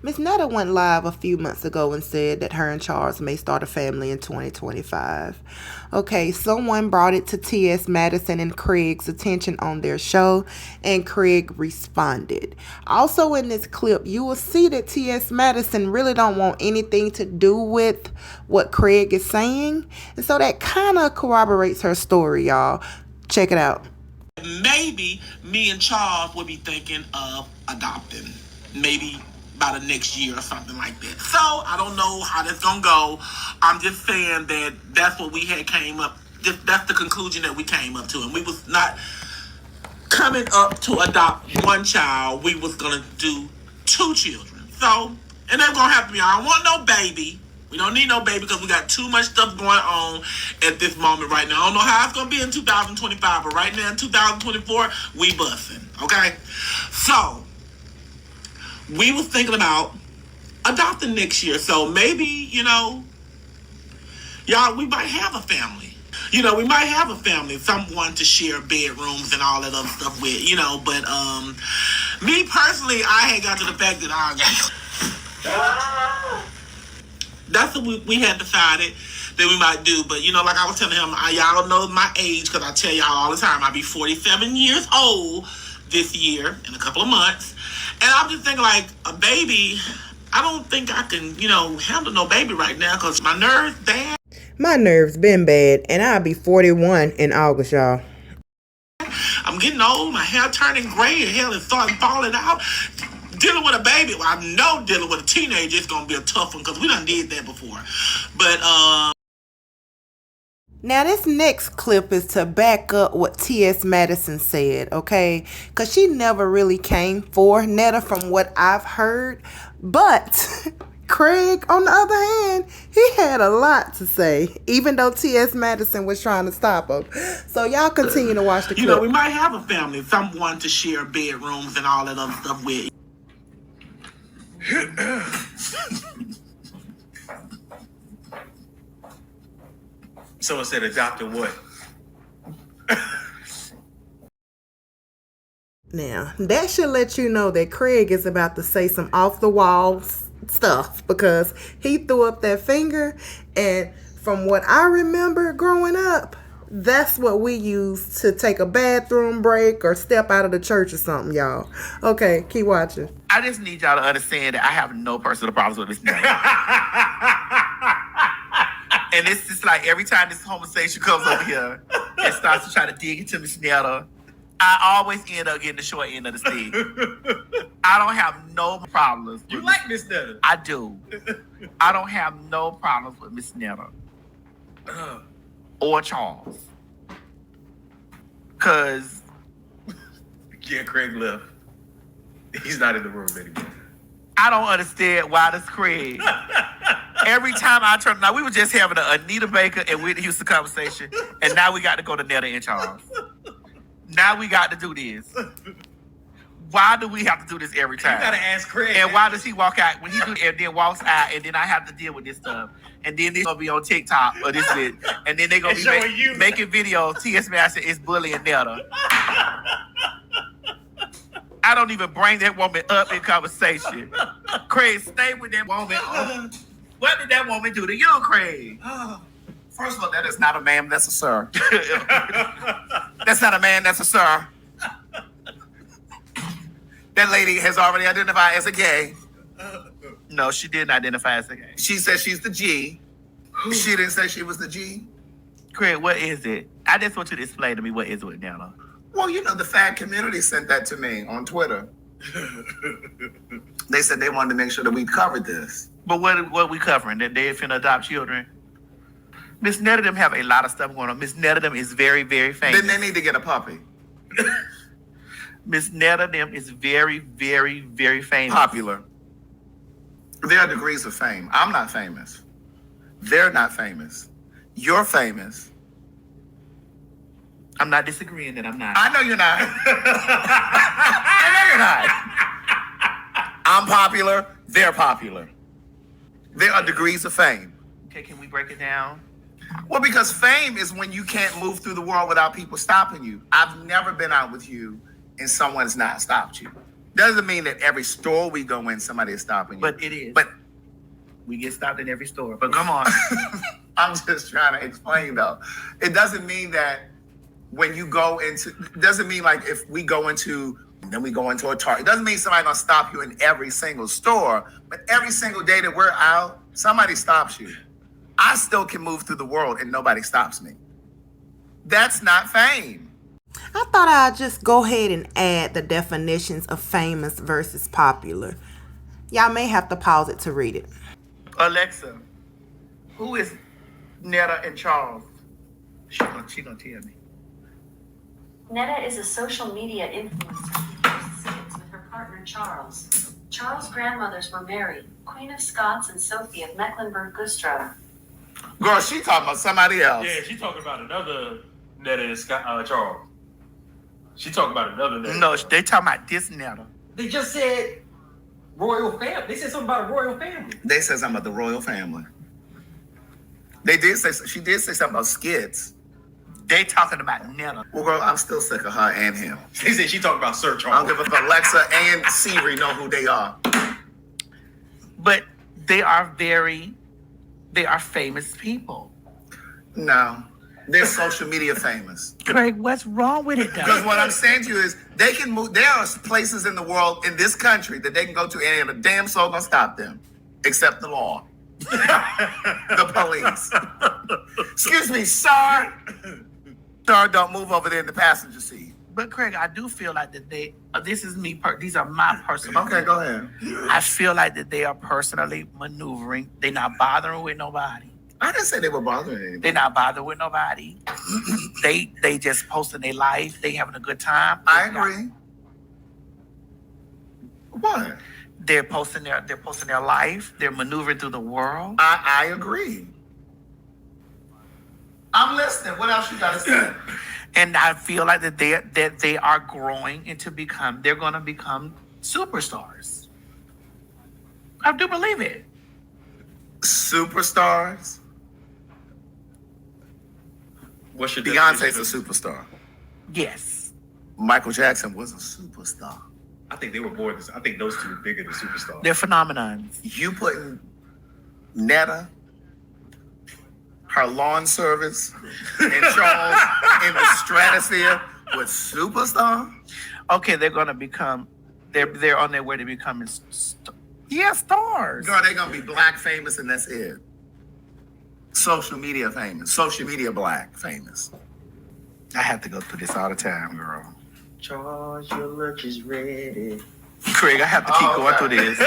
Miss Netta went live a few months ago and said that her and Charles may start a family in 2025. Okay, someone brought it to T.S. Madison and Craig's attention on their show, and Craig responded. Also in this clip, you will see that T.S. Madison really don't want anything to do with what Craig is saying, and so that kind of corroborates her story, y'all. Check it out. Maybe me and Charles would be thinking of adopting. Maybe by the next year or something like that. So I don't know how that's gonna go. I'm just saying that that's what we had came up. That's the conclusion that we came up to, and we was not coming up to adopt one child. We was gonna do 2 children. So, and they're gonna have to be. I don't want no baby. We don't need no baby because we got too much stuff going on at this moment right now. I don't know how it's going to be in 2025, but right now in 2024, we busting, okay? So, we was thinking about adopting next year. So, maybe, y'all, we might have a family. We might have a family, someone to share bedrooms and all that other stuff with, but me personally, I had got to the fact that that's what we had decided that we might do. But, like I was telling him, y'all don't know my age because I tell y'all all the time, I'll be 47 years old this year in a couple of months. And I'm just thinking, like, a baby, I don't think I can, handle no baby right now because my nerves bad. My nerves been bad, and I'll be 41 in August, y'all. I'm getting old, my hair turning gray, and hell is starting falling out. Dealing with a baby, well, I know dealing with a teenager is going to be a tough one because we done did that before. But, now, this next clip is to back up what T.S. Madison said, okay? Because she never really came for Netta from what I've heard. But Craig, on the other hand, he had a lot to say, even though T.S. Madison was trying to stop him. So y'all continue to watch the clip. We might have a family, someone to share bedrooms and all that other stuff with. Someone said adopted what? Now, that should let you know that Craig is about to say some off-the-wall stuff because he threw up that finger, and from what I remember growing up, that's what we use to take a bathroom break or step out of the church or something, y'all. Okay, keep watching. I just need y'all to understand that I have no personal problems with this Netta. And it's just like every time this conversation comes over here and starts to try to dig into Miss Netta, I always end up getting the short end of the stick. I don't have no problems. You like Miss Netta? I do. I don't have no problems with Miss Netta. Or Charles. Because... Yeah, Craig left. He's not in the room anymore. I don't understand why this Craig. Every time I turn... Now, we were just having a Anita Baker and Whitney Houston conversation, and now we got to go to Netta and Charles. Now we got to do this. Why do we have to do this every time? You got to ask Craig. And why does he walk out when he do and then walks out, and then I have to deal with this stuff? And then this gonna be on TikTok or this bit, and then they gonna be making videos. T.S. Madison is bullying Netta. I don't even bring that woman up in conversation. Craig, stay with that woman. What did that woman do to you, Craig? First of all, that is not a ma'am, that's a sir. That's not a man, that's a sir. That lady has already identified as a gay. No, she didn't identify as a gay. She said she's the G. She didn't say she was the G. Craig, what is it? I just want you to explain to me what is it with Netta. Well, the fag community sent that to me on Twitter. They said they wanted to make sure that we covered this. But what we covering? That they finna adopt children? Miss Netta them have a lot of stuff going on. Miss Netta them is very, very famous. Then they need to get a puppy. Miss Netta them is very, very, very famous. Popular. There are degrees of fame. I'm not famous. They're not famous. You're famous. I'm not disagreeing that I'm not. I know you're not. I know you're not. I'm popular. They're popular. There are degrees of fame. Okay, can we break it down? Well, because fame is when you can't move through the world without people stopping you. I've never been out with you and someone's not stopped you. Doesn't mean that every store we go in, somebody is stopping you. But it is. But We get stopped in every store. But come on. I'm just trying to explain though. It doesn't mean that when you go into, it doesn't mean like if we go into, then we go into a Target. It doesn't mean somebody's gonna stop you in every single store, but every single day that we're out, somebody stops you. I still can move through the world and nobody stops me. That's not fame. I thought I'd just go ahead and add the definitions of famous versus popular. Y'all may have to pause it to read it. Alexa, who is Netta and Charles? She gonna tell me. Netta is a social media influencer who posts skits with her partner Charles. Charles' grandmothers were Mary, Queen of Scots, and Sophie of Mecklenburg-Güstrow. Girl, she talking about somebody else. Yeah, she talking about another Netta and Charles. She talking about another Netta. No, they talking about this Netta. They just said royal family. They said something about a royal family. They said something about the royal family. They did say, she did say something about skits. They talking about Netta. Well, girl, I'm still sick of her and him. She said she talking about Sir I Charles. don't give a fuck. Alexa and Siri know who they are. But they are famous people. No, they're social media famous. Craig, what's wrong with it Because though? what I'm saying to you is, they can move. There are places in the world, in this country, that they can go to, and ain't a damn soul gonna stop them, except the law, the police. Excuse me, sir. Sir, don't move over there in the passenger seat. But Craig, I do feel like that this is me, these are my personal. Okay, go ahead. I feel like that they are personally maneuvering. They're not bothering with nobody. I didn't say they were bothering anybody. They're not bothering with nobody. they just posting their life. They having a good time. I agree. What? They're posting their life. They're maneuvering through the world. I agree. I'm listening. What else you got to say? And I feel like that they are growing into they're going to become superstars. I do believe it. Superstars? What's your Beyonce's a definition superstar. Yes. Michael Jackson was a superstar. I think they were more than. I think those two are bigger than superstars. They're phenomenons. You putting Netta, her lawn service, and Charles in the stratosphere with superstar? Okay, they're going to become, they're on their way to becoming stars. Girl, they're going to be black famous and that's it. Social media famous. Social media black famous. I have to go through this all the time, girl. Charles, your lunch is ready. Craig, I have to keep going Okay. through this.